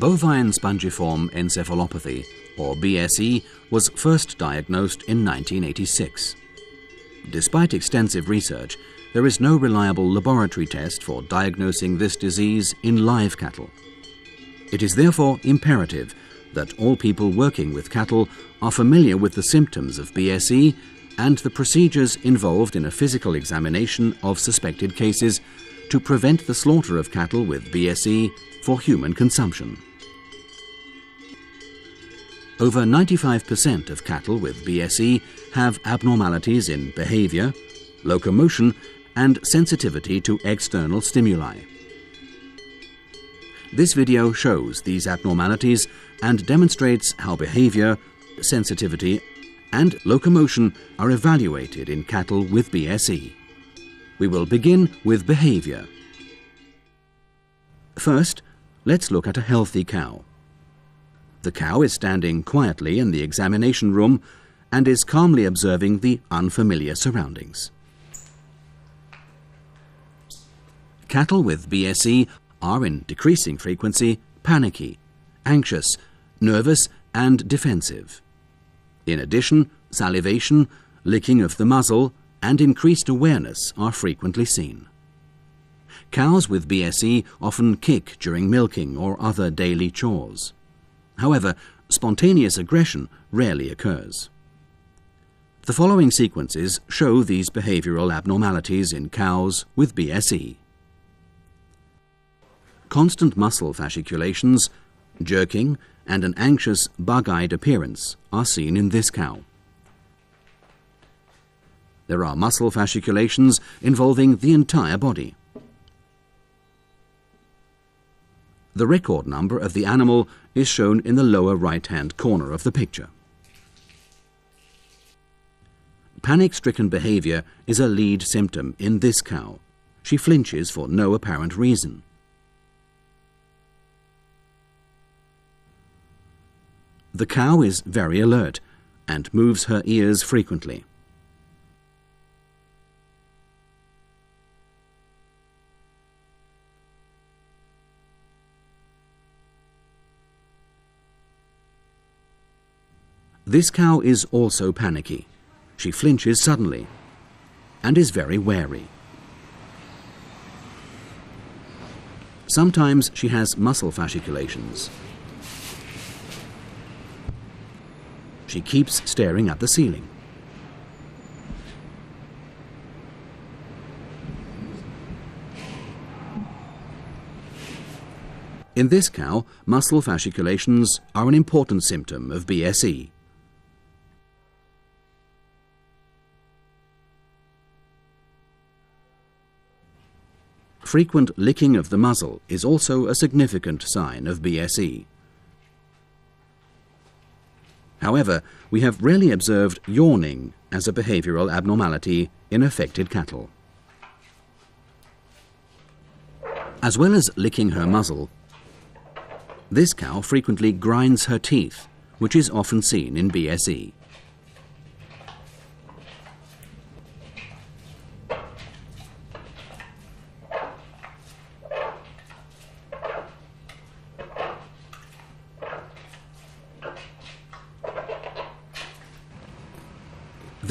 Bovine spongiform encephalopathy, or BSE, was first diagnosed in 1986. Despite extensive research, there is no reliable laboratory test for diagnosing this disease in live cattle. It is therefore imperative that all people working with cattle are familiar with the symptoms of BSE and the procedures involved in a physical examination of suspected cases to prevent the slaughter of cattle with BSE for human consumption. Over 95% of cattle with BSE have abnormalities in behavior, locomotion, and sensitivity to external stimuli. This video shows these abnormalities and demonstrates how behavior, sensitivity, and locomotion are evaluated in cattle with BSE. We will begin with behavior. First, let's look at a healthy cow. The cow is standing quietly in the examination room and is calmly observing the unfamiliar surroundings. Cattle with BSE are in decreasing frequency panicky, anxious, nervous and defensive. In addition, salivation, licking of the muzzle and increased awareness are frequently seen. Cows with BSE often kick during milking or other daily chores. However, spontaneous aggression rarely occurs. The following sequences show these behavioral abnormalities in cows with BSE. Constant muscle fasciculations, jerking, and an anxious, bug-eyed appearance are seen in this cow. There are muscle fasciculations involving the entire body. The record number of the animal is shown in the lower right-hand corner of the picture. Panic-stricken behavior is a lead symptom in this cow. She flinches for no apparent reason. The cow is very alert and moves her ears frequently. This cow is also panicky. She flinches suddenly and is very wary. Sometimes she has muscle fasciculations. She keeps staring at the ceiling. In this cow, muscle fasciculations are an important symptom of BSE. Frequent licking of the muzzle is also a significant sign of BSE. However, we have rarely observed yawning as a behavioral abnormality in affected cattle. As well as licking her muzzle, this cow frequently grinds her teeth, which is often seen in BSE.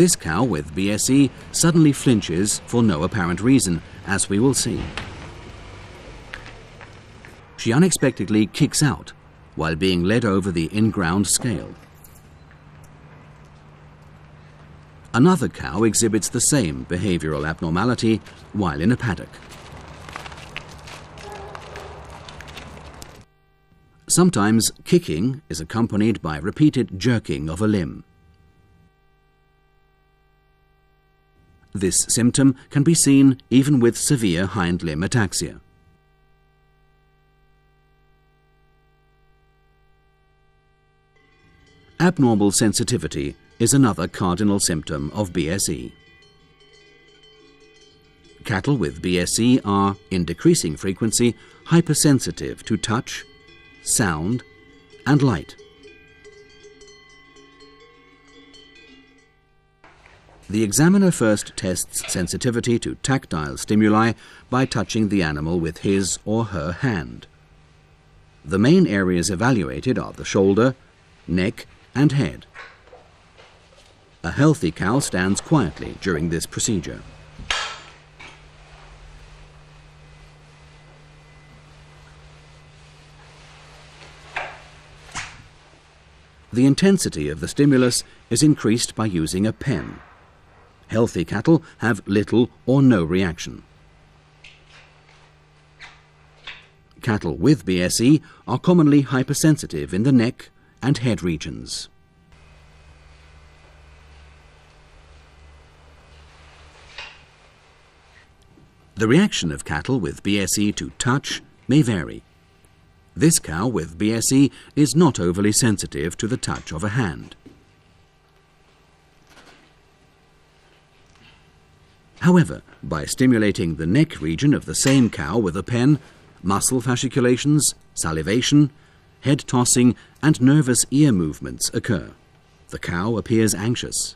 This cow with BSE suddenly flinches for no apparent reason, as we will see. She unexpectedly kicks out while being led over the in-ground scale. Another cow exhibits the same behavioral abnormality while in a paddock. Sometimes kicking is accompanied by repeated jerking of a limb. This symptom can be seen even with severe hind limb ataxia. Abnormal sensitivity is another cardinal symptom of BSE. Cattle with BSE are, in decreasing frequency, hypersensitive to touch, sound, and light. The examiner first tests sensitivity to tactile stimuli by touching the animal with his or her hand. The main areas evaluated are the shoulder, neck and head. A healthy cow stands quietly during this procedure. The intensity of the stimulus is increased by using a pen. Healthy cattle have little or no reaction. Cattle with BSE are commonly hypersensitive in the neck and head regions. The reaction of cattle with BSE to touch may vary. This cow with BSE is not overly sensitive to the touch of a hand. However, by stimulating the neck region of the same cow with a pen, muscle fasciculations, salivation, head tossing and nervous ear movements occur. The cow appears anxious.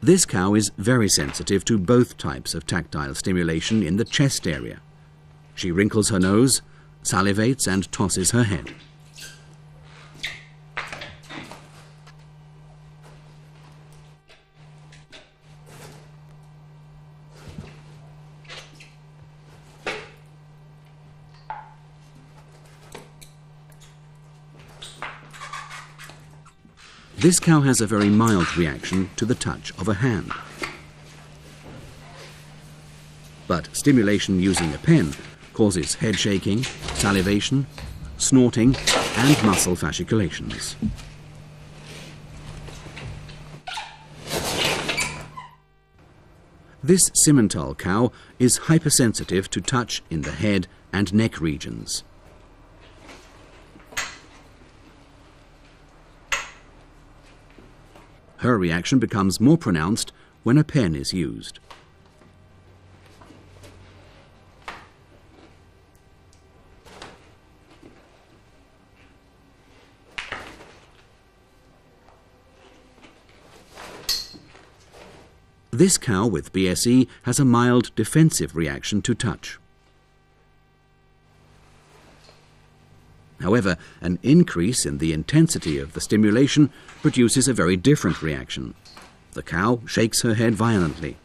This cow is very sensitive to both types of tactile stimulation in the chest area. She wrinkles her nose, salivates and tosses her head. This cow has a very mild reaction to the touch of a hand. But stimulation using a pen causes head shaking, salivation, snorting and muscle fasciculations. This Simmental cow is hypersensitive to touch in the head and neck regions. Her reaction becomes more pronounced when a pen is used. This cow with BSE has a mild defensive reaction to touch. However, an increase in the intensity of the stimulation produces a very different reaction. The cow shakes her head violently,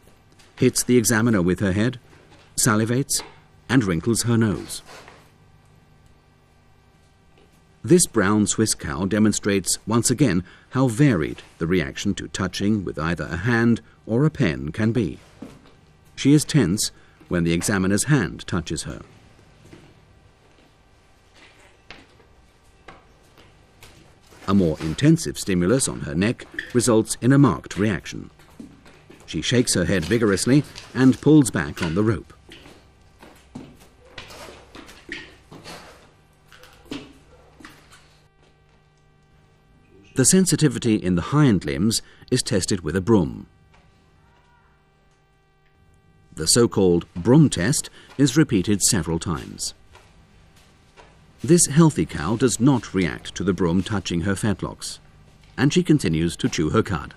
hits the examiner with her head, salivates, and wrinkles her nose. This brown Swiss cow demonstrates once again how varied the reaction to touching with either a hand or a pen can be. She is tense when the examiner's hand touches her. A more intensive stimulus on her neck results in a marked reaction. She shakes her head vigorously and pulls back on the rope. The sensitivity in the hind limbs is tested with a broom. The so-called broom test is repeated several times. This healthy cow does not react to the broom touching her fetlocks, and she continues to chew her cud.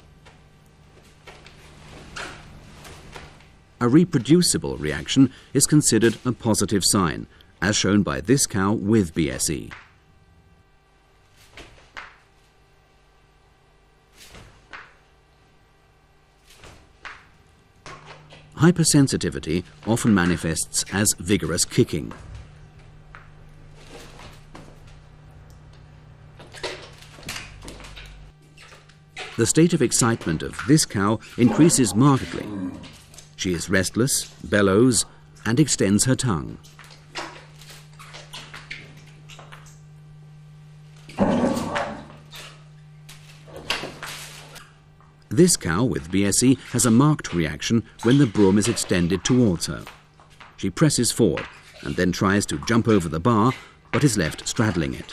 A reproducible reaction is considered a positive sign, as shown by this cow with BSE. Hypersensitivity often manifests as vigorous kicking. The state of excitement of this cow increases markedly. She is restless, bellows, and extends her tongue. This cow with BSE has a marked reaction when the broom is extended towards her. She presses forward and then tries to jump over the bar, but is left straddling it.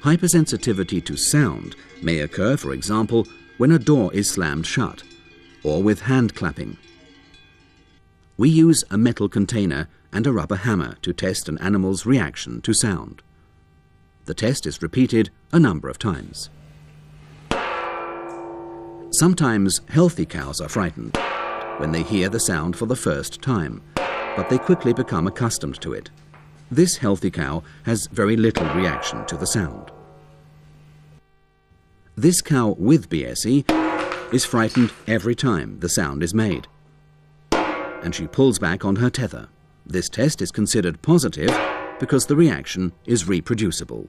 Hypersensitivity to sound may occur, for example, when a door is slammed shut, or with hand clapping. We use a metal container and a rubber hammer to test an animal's reaction to sound. The test is repeated a number of times. Sometimes healthy cows are frightened when they hear the sound for the first time, but they quickly become accustomed to it. This healthy cow has very little reaction to the sound. This cow with BSE is frightened every time the sound is made, and she pulls back on her tether. This test is considered positive because the reaction is reproducible.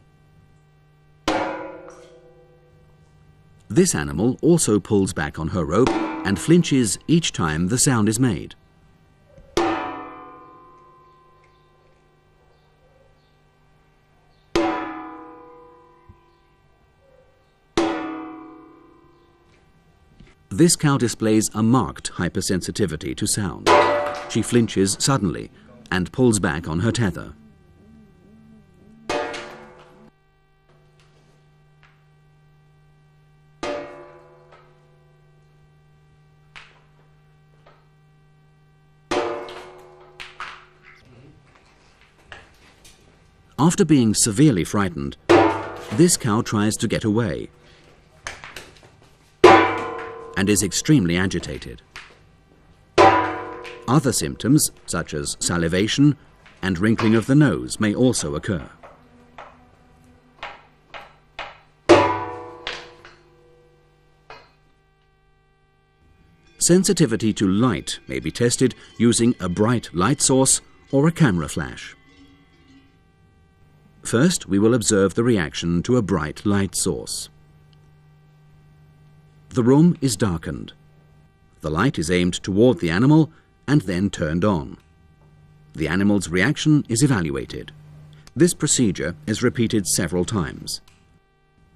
This animal also pulls back on her rope and flinches each time the sound is made. This cow displays a marked hypersensitivity to sound. She flinches suddenly and pulls back on her tether. After being severely frightened, this cow tries to get away and is extremely agitated. Other symptoms, such as salivation and wrinkling of the nose, may also occur. Sensitivity to light may be tested using a bright light source or a camera flash. First, we will observe the reaction to a bright light source. The room is darkened. The light is aimed toward the animal and then turned on. The animal's reaction is evaluated. This procedure is repeated several times.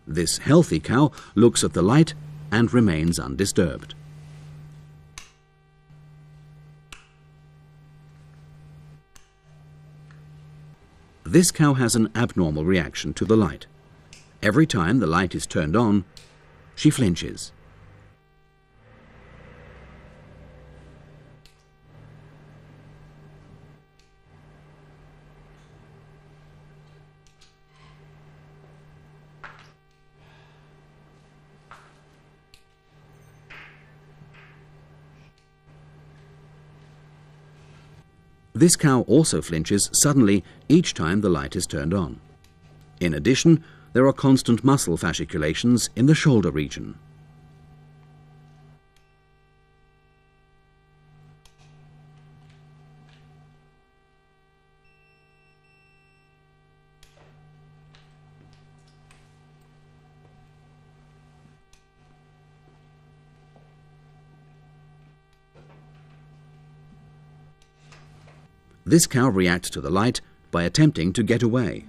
This healthy cow looks at the light and remains undisturbed. This cow has an abnormal reaction to the light. Every time the light is turned on, she flinches. This cow also flinches suddenly each time the light is turned on. In addition, there are constant muscle fasciculations in the shoulder region. This cow reacts to the light by attempting to get away.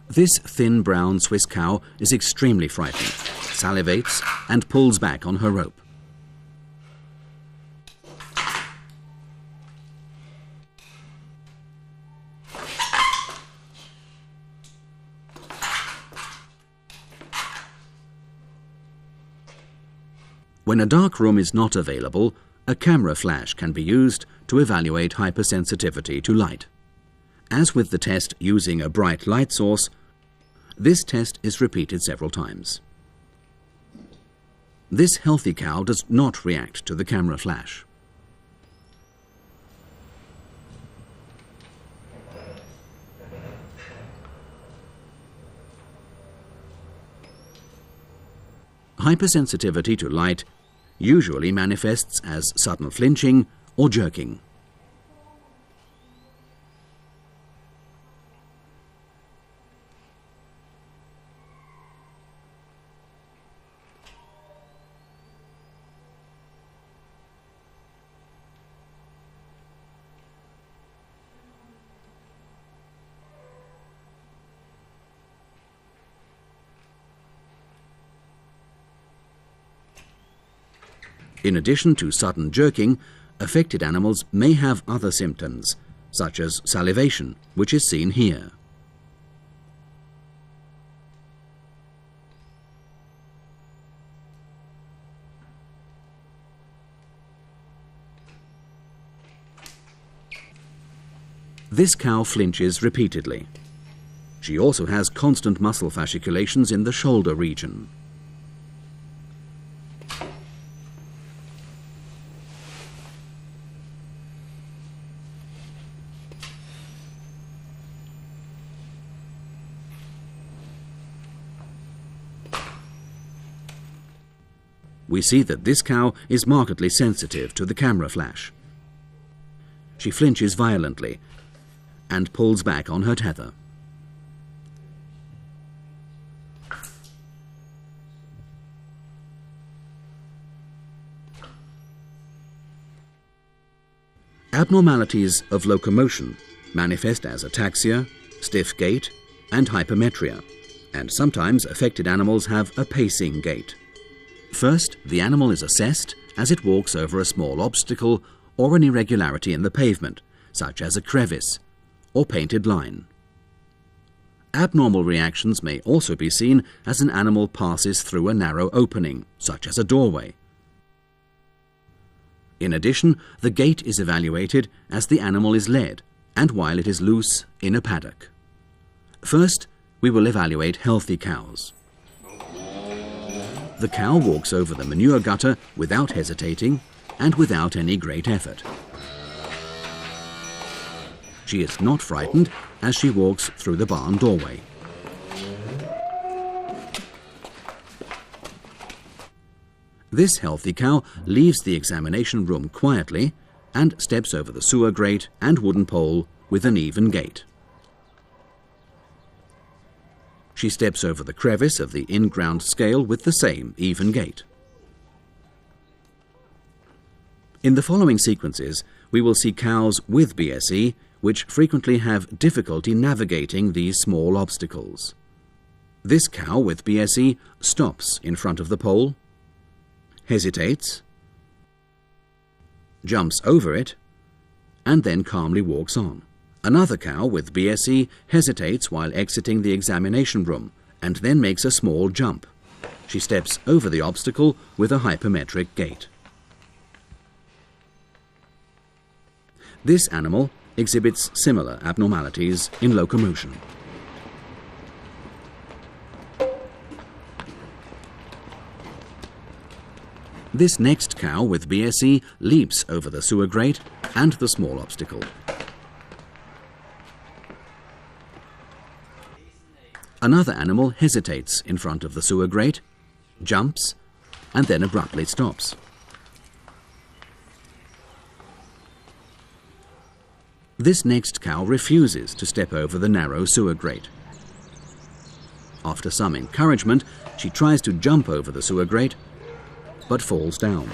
This thin brown Swiss cow is extremely frightened, salivates and pulls back on her rope. When a dark room is not available, a camera flash can be used to evaluate hypersensitivity to light. As with the test using a bright light source, this test is repeated several times. This healthy cow does not react to the camera flash. Hypersensitivity to light usually manifests as sudden flinching or jerking. In addition to sudden jerking, affected animals may have other symptoms, such as salivation, which is seen here. This cow flinches repeatedly. She also has constant muscle fasciculations in the shoulder region. We see that this cow is markedly sensitive to the camera flash. She flinches violently and pulls back on her tether. Abnormalities of locomotion manifest as ataxia, stiff gait, and hypermetria, and sometimes affected animals have a pacing gait. First, the animal is assessed as it walks over a small obstacle or an irregularity in the pavement, such as a crevice or painted line. Abnormal reactions may also be seen as an animal passes through a narrow opening, such as a doorway. In addition, the gait is evaluated as the animal is led and while it is loose in a paddock. First, we will evaluate healthy cows. The cow walks over the manure gutter without hesitating and without any great effort. She is not frightened as she walks through the barn doorway. This healthy cow leaves the examination room quietly and steps over the sewer grate and wooden pole with an even gait. She steps over the crevice of the in-ground scale with the same even gait. In the following sequences, we will see cows with BSE which frequently have difficulty navigating these small obstacles. This cow with BSE stops in front of the pole, hesitates, jumps over it, and then calmly walks on. Another cow with BSE hesitates while exiting the examination room and then makes a small jump. She steps over the obstacle with a hypermetric gait. This animal exhibits similar abnormalities in locomotion. This next cow with BSE leaps over the sewer grate and the small obstacle. Another animal hesitates in front of the sewer grate, jumps, and then abruptly stops. This next cow refuses to step over the narrow sewer grate. After some encouragement, she tries to jump over the sewer grate, but falls down.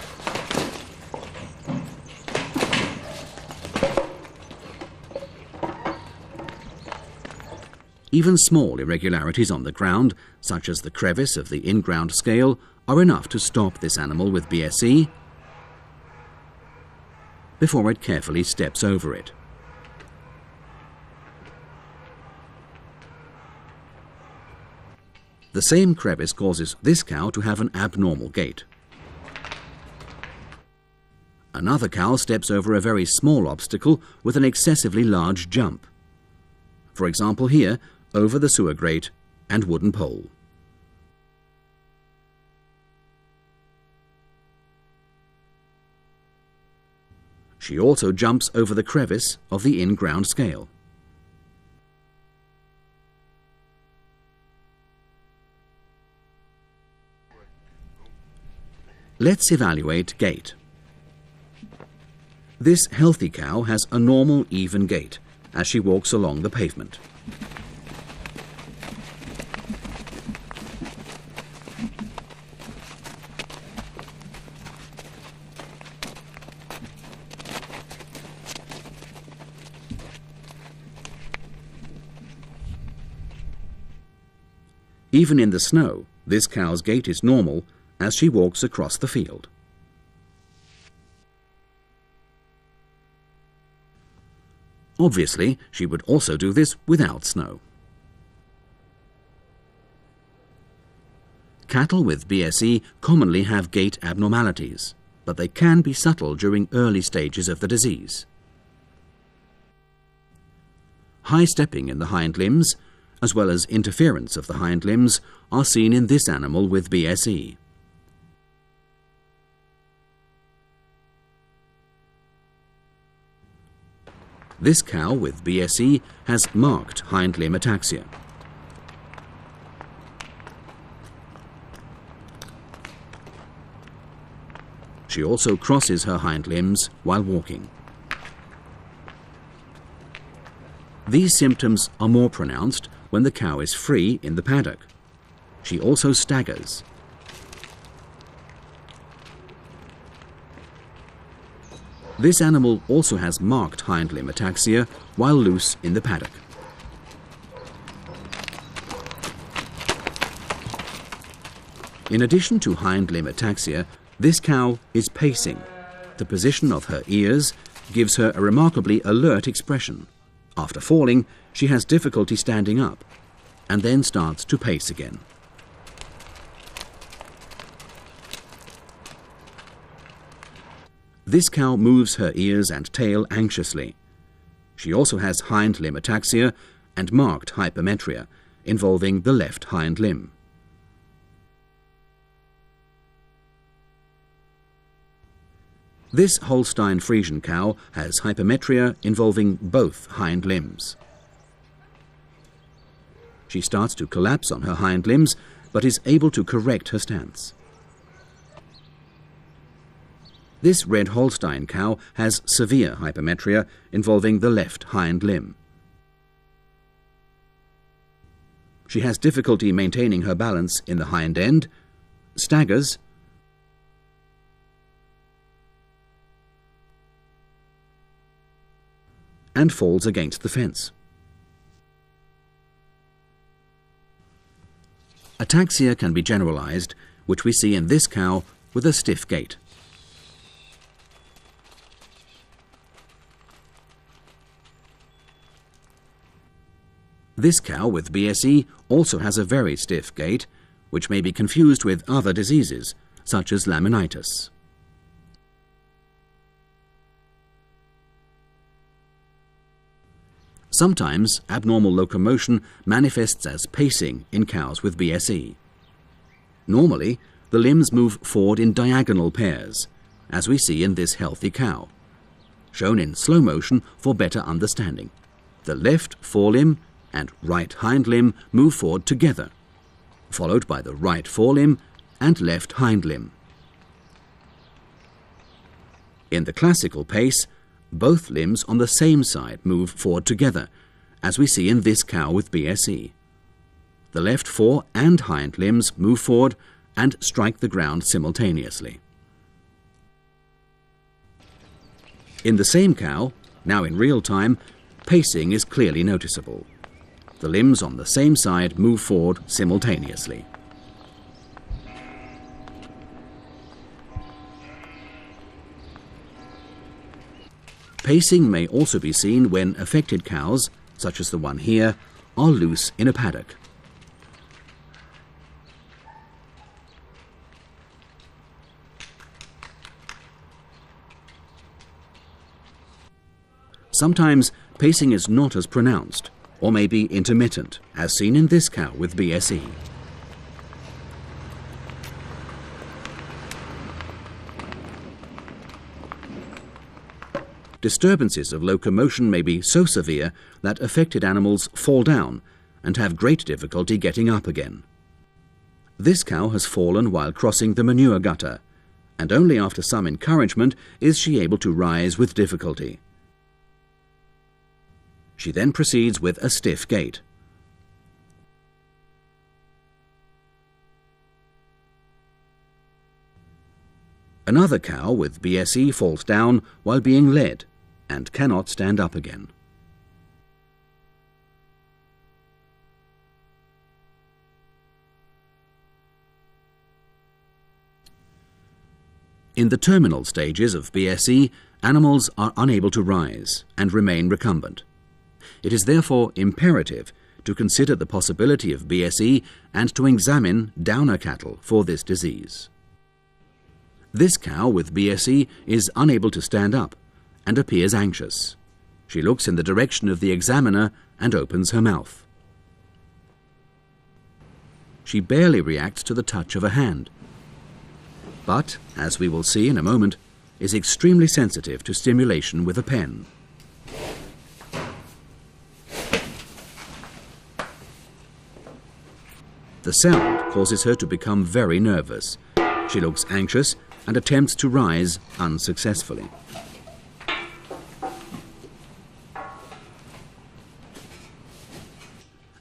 Even small irregularities on the ground, such as the crevice of the in-ground scale, are enough to stop this animal with BSE before it carefully steps over it. The same crevice causes this cow to have an abnormal gait. Another cow steps over a very small obstacle with an excessively large jump. For example here, over the sewer grate and wooden pole. She also jumps over the crevice of the in-ground scale. Let's evaluate gait. This healthy cow has a normal even gait as she walks along the pavement. Even in the snow, this cow's gait is normal as she walks across the field. Obviously, she would also do this without snow. Cattle with BSE commonly have gait abnormalities, but they can be subtle during early stages of the disease. high stepping in the hind limbs, as well as interference of the hind limbs, are seen in this animal with BSE. This cow with BSE has marked hind limb ataxia. She also crosses her hind limbs while walking. These symptoms are more pronounced when the cow is free in the paddock. She also staggers. This animal also has marked hind limb ataxia while loose in the paddock. In addition to hind limb ataxia, this cow is pacing. The position of her ears gives her a remarkably alert expression. After falling, she has difficulty standing up, and then starts to pace again. This cow moves her ears and tail anxiously. She also has hind limb ataxia and marked hypermetria, involving the left hind limb. This Holstein Friesian cow has hypermetria involving both hind limbs. She starts to collapse on her hind limbs, but is able to correct her stance. This red Holstein cow has severe hypermetria involving the left hind limb. She has difficulty maintaining her balance in the hind end, staggers, and falls against the fence. Ataxia can be generalized, which we see in this cow with a stiff gait. This cow with BSE also has a very stiff gait, which may be confused with other diseases, such as laminitis. Sometimes abnormal locomotion manifests as pacing in cows with BSE. Normally, the limbs move forward in diagonal pairs, as we see in this healthy cow. Shown in slow motion for better understanding. The left forelimb and right hind limb move forward together, followed by the right forelimb and left hind limb. In the classical pace, both limbs on the same side move forward together, as we see in this cow with BSE. The left fore and hind limbs move forward and strike the ground simultaneously. In the same cow, now in real time, pacing is clearly noticeable. The limbs on the same side move forward simultaneously. Pacing may also be seen when affected cows, such as the one here, are loose in a paddock. Sometimes pacing is not as pronounced, or may be intermittent, as seen in this cow with BSE. Disturbances of locomotion may be so severe that affected animals fall down and have great difficulty getting up again. This cow has fallen while crossing the manure gutter, and only after some encouragement is she able to rise with difficulty. She then proceeds with a stiff gait. Another cow with BSE falls down while being led and cannot stand up again. In the terminal stages of BSE, animals are unable to rise and remain recumbent. It is therefore imperative to consider the possibility of BSE and to examine downer cattle for this disease. This cow with BSE is unable to stand up and appears anxious. She looks in the direction of the examiner and opens her mouth. She barely reacts to the touch of a hand, but, as we will see in a moment, is extremely sensitive to stimulation with a pen. The sound causes her to become very nervous. She looks anxious and attempts to rise unsuccessfully.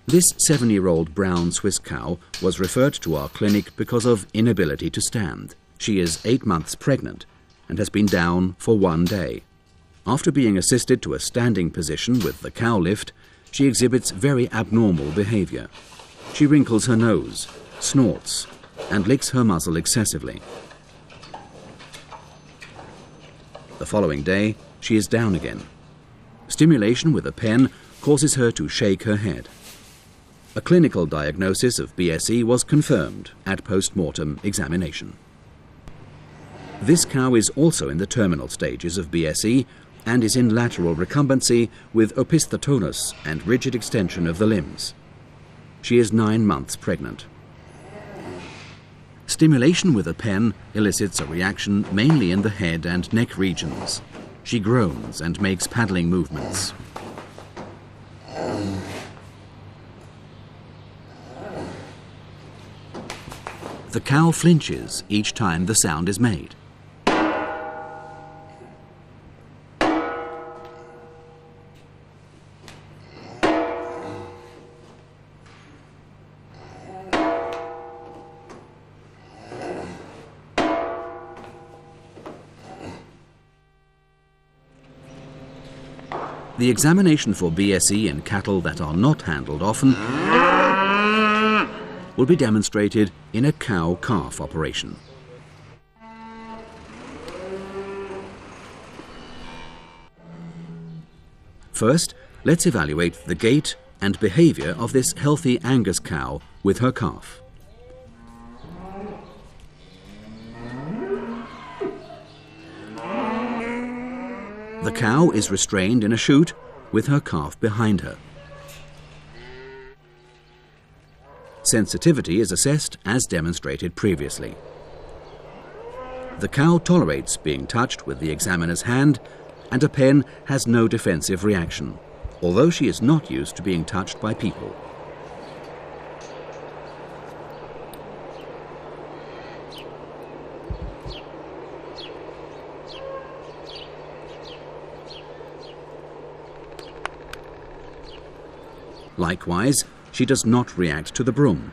This 7-year-old brown Swiss cow was referred to our clinic because of inability to stand. She is 8 months pregnant and has been down for 1 day. After being assisted to a standing position with the cow lift, she exhibits very abnormal behavior. She wrinkles her nose, snorts, and licks her muzzle excessively. The following day, she is down again. Stimulation with a pen causes her to shake her head. A clinical diagnosis of BSE was confirmed at post-mortem examination. This cow is also in the terminal stages of BSE and is in lateral recumbency with opisthotonus and rigid extension of the limbs. She is 9 months pregnant. Stimulation with a pen elicits a reaction mainly in the head and neck regions. She groans and makes paddling movements. The cow flinches each time the sound is made. The examination for BSE in cattle that are not handled often will be demonstrated in a cow-calf operation. First, let's evaluate the gait and behavior of this healthy Angus cow with her calf. The cow is restrained in a chute with her calf behind her. Sensitivity is assessed as demonstrated previously. The cow tolerates being touched with the examiner's hand, and a pen has no defensive reaction, although she is not used to being touched by people. Likewise, she does not react to the broom.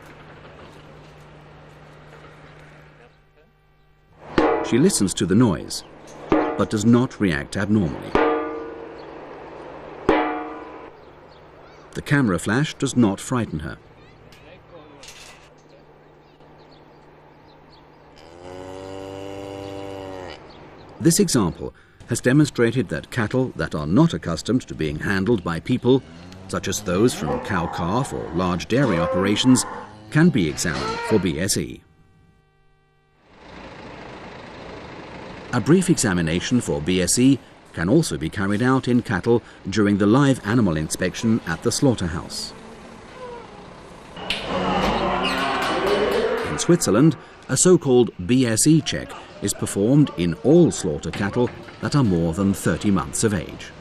She listens to the noise, but does not react abnormally. The camera flash does not frighten her. This example has demonstrated that cattle that are not accustomed to being handled by people, such as those from cow-calf or large dairy operations, can be examined for BSE. A brief examination for BSE can also be carried out in cattle during the live animal inspection at the slaughterhouse. In Switzerland, a so-called BSE check is performed in all slaughter cattle that are more than 30 months of age.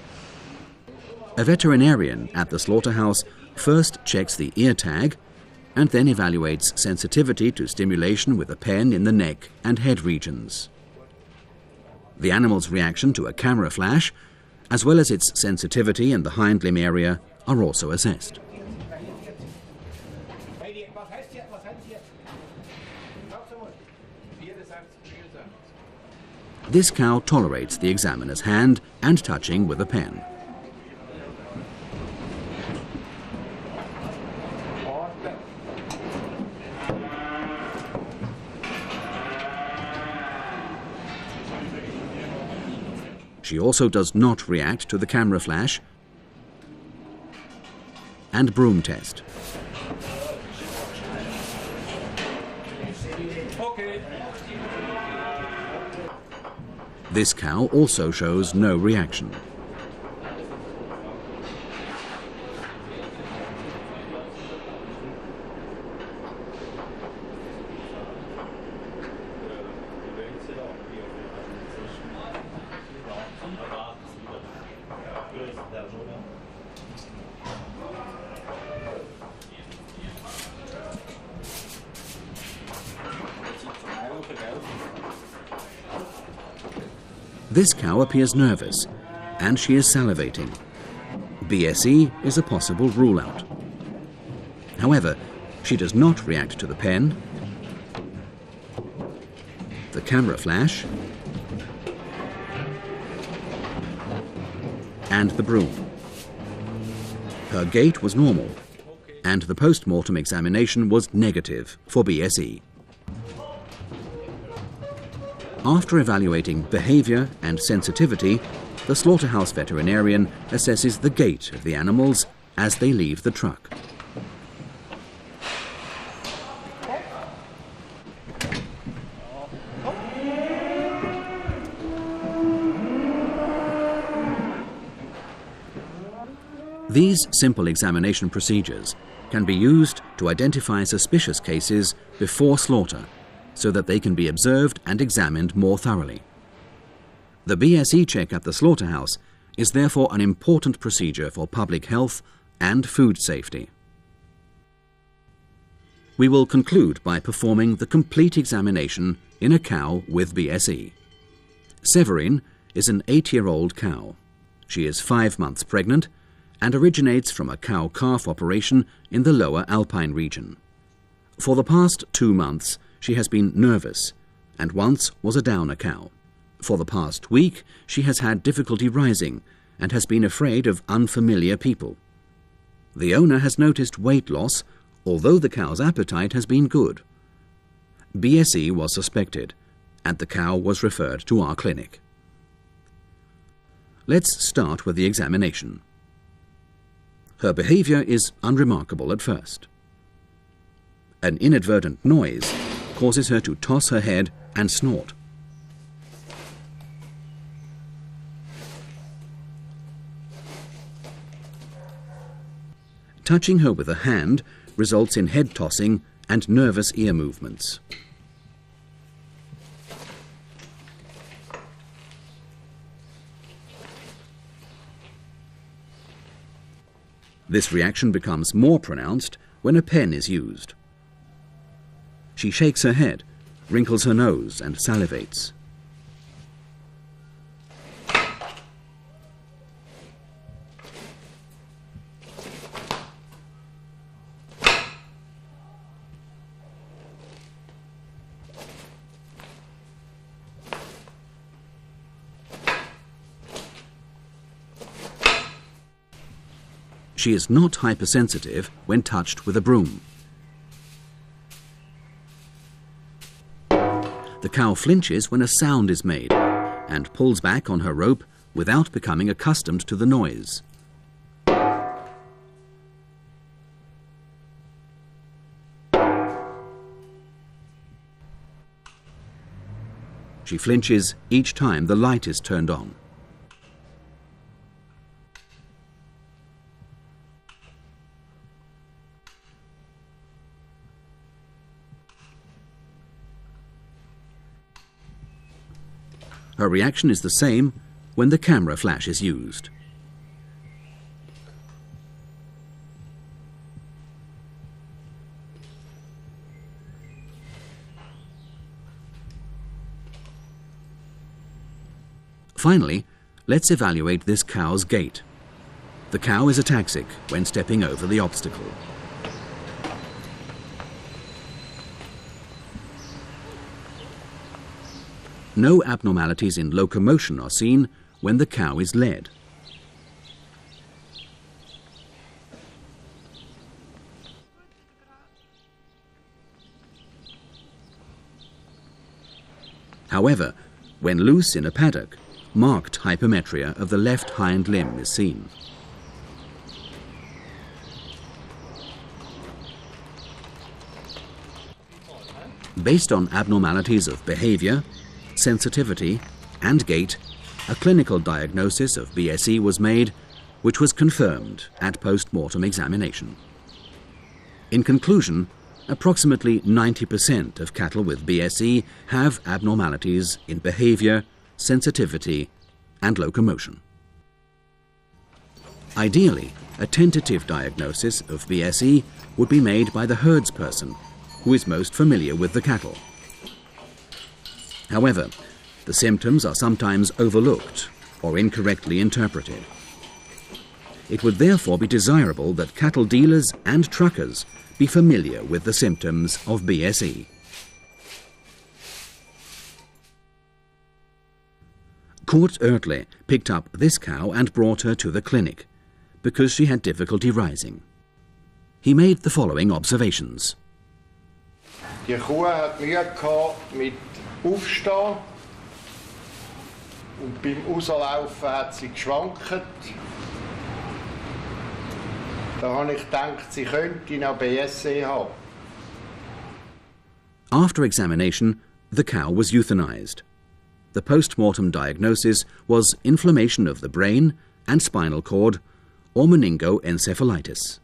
A veterinarian at the slaughterhouse first checks the ear tag and then evaluates sensitivity to stimulation with a pen in the neck and head regions. The animal's reaction to a camera flash, as well as its sensitivity in the hind limb area, are also assessed. This cow tolerates the examiner's hand and touching with a pen. She also does not react to the camera flash and broom test. This cow also shows no reaction. This cow appears nervous, and she is salivating. BSE is a possible rule-out. However, she does not react to the pen, the camera flash, and the broom. Her gait was normal, and the post-mortem examination was negative for BSE. After evaluating behavior and sensitivity, the slaughterhouse veterinarian assesses the gait of the animals as they leave the truck. These simple examination procedures can be used to identify suspicious cases before slaughter, so that they can be observed and examined more thoroughly. The BSE check at the slaughterhouse is therefore an important procedure for public health and food safety. We will conclude by performing the complete examination in a cow with BSE. Severine is an 8-year-old cow. She is 5 months pregnant and originates from a cow-calf operation in the lower Alpine region. For the past 2 months, she has been nervous and once was a downer cow. For the past week, she has had difficulty rising and has been afraid of unfamiliar people. The owner has noticed weight loss, although the cow's appetite has been good. BSE was suspected, and the cow was referred to our clinic. Let's start with the examination. Her behavior is unremarkable at first. An inadvertent noise causes her to toss her head and snort. Touching her with a hand results in head tossing and nervous ear movements. This reaction becomes more pronounced when a pen is used. She shakes her head, wrinkles her nose, and salivates. She is not hypersensitive when touched with a broom. The cow flinches when a sound is made and pulls back on her rope without becoming accustomed to the noise. She flinches each time the light is turned on. Her reaction is the same when the camera flash is used. Finally, let's evaluate this cow's gait. The cow is ataxic when stepping over the obstacle. No abnormalities in locomotion are seen when the cow is led. However, when loose in a paddock, marked hypermetria of the left hind limb is seen. Based on abnormalities of behavior, sensitivity, and gait, a clinical diagnosis of BSE was made, which was confirmed at post-mortem examination. In conclusion, approximately 90% of cattle with BSE have abnormalities in behavior, sensitivity, and locomotion. Ideally, a tentative diagnosis of BSE would be made by the herdsperson, who is most familiar with the cattle. However, The symptoms are sometimes overlooked or incorrectly interpreted. It would therefore be desirable that cattle dealers and truckers be familiar with the symptoms of BSE. Kurt Oertle picked up this cow and brought her to the clinic because she had difficulty rising. He made the following observations. Die Kuh hat Mühe gehabt mit Aufstehen und beim Rauslaufen hat sie geschwankt. Da habe ich gedacht, sie könnte noch BSE haben. After examination, the cow was euthanized. The post-mortem diagnosis was inflammation of the brain and spinal cord or meningoencephalitis.